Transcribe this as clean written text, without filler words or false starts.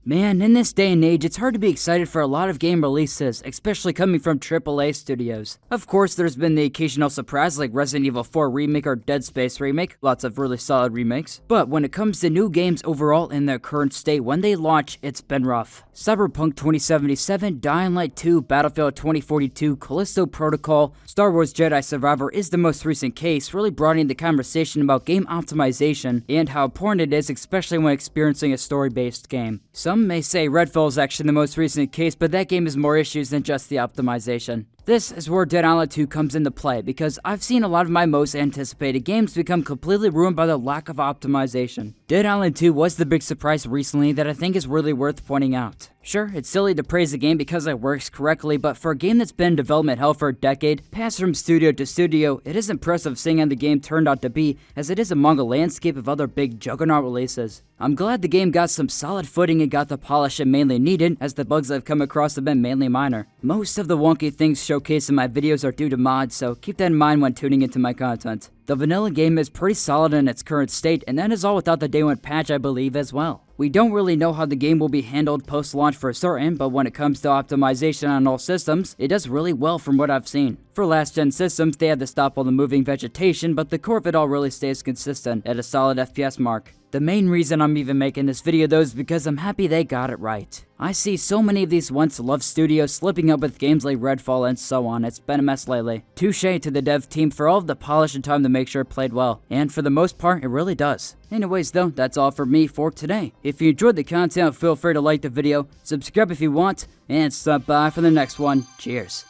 Man, in this day and age, it's hard to be excited for a lot of game releases, especially coming from AAA studios. Of course, there's been the occasional surprise like Resident Evil 4 Remake or Dead Space Remake, lots of really solid remakes. But when it comes to new games overall in their current state, when they launch, it's been rough. Cyberpunk 2077, Dying Light 2, Battlefield 2042, Callisto Protocol, Star Wars Jedi Survivor is the most recent case, really broadening the conversation about game optimization and how important it is, especially when experiencing a story-based game. Some may say Redfall is actually the most recent case, but that game has more issues than just the optimization. This is where Dead Island 2 comes into play, because I've seen a lot of my most anticipated games become completely ruined by the lack of optimization. Dead Island 2 was the big surprise recently that I think is really worth pointing out. Sure, it's silly to praise a game because it works correctly, but for a game that's been in development hell for a decade, passed from studio to studio, it is impressive seeing how the game turned out to be, as it is among a landscape of other big juggernaut releases. I'm glad the game got some solid footing and got the polish it mainly needed, as the bugs I've come across have been mainly minor. Most of the wonky things showcased in my videos are due to mods, so keep that in mind when tuning into my content. The vanilla game is pretty solid in its current state, and that is all without the day one patch, I believe, as well. We don't really know how the game will be handled post-launch for certain, but when it comes to optimization on all systems, it does really well from what I've seen. For last-gen systems, they had to stop all the moving vegetation, but the core of it all really stays consistent at a solid FPS mark. The main reason I'm even making this video though is because I'm happy they got it right. I see so many of these once-loved studios slipping up with games like Redfall and so on. It's been a mess lately. Touche to the dev team for all of the polish and time to make sure it played well. And for the most part, it really does. Anyways though, that's all for me for today. If you enjoyed the content, feel free to like the video, subscribe if you want, and stop by for the next one. Cheers.